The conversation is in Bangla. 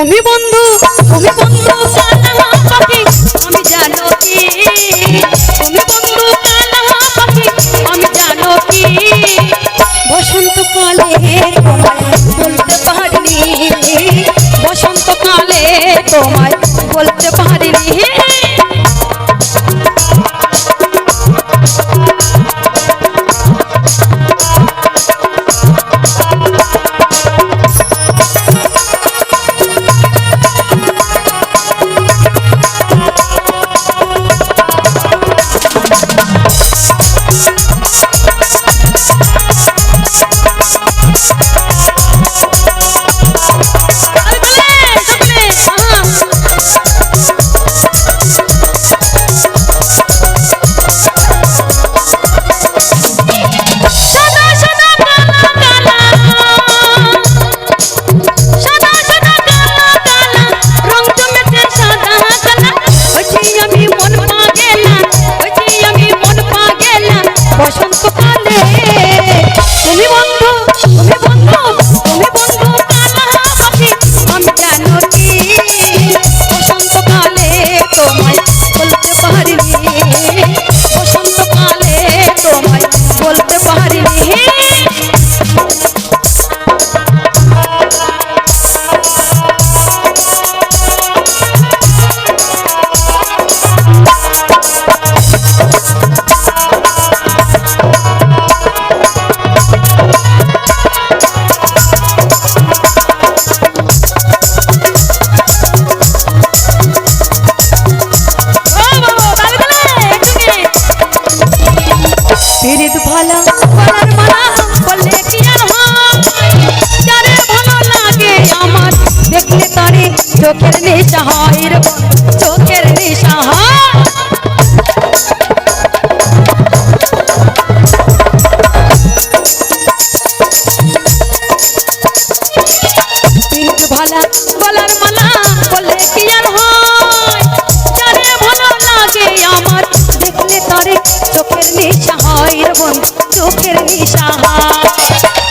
তুমি বন্ধু কালা পাখি আমি জানো কি তুমি বন্ধু কালা পাখি আমি জানো কি বসন্তকালে তোমায় বলতে পারিনি বসন্তকালে তোমায় বলতে পারিনি ভালা বলার মালা বললে কি আর হয় যারে ভালো লাগে আমার দেখলে তারে চোখের নেশা হয় রে চোখের নেশা হয় ভালা বলার মালা বললে কি আর হয় যারে ভালো লাগে আমার দেখলে তারে চোখের নেশা হয় রে চোখের নেশা হয়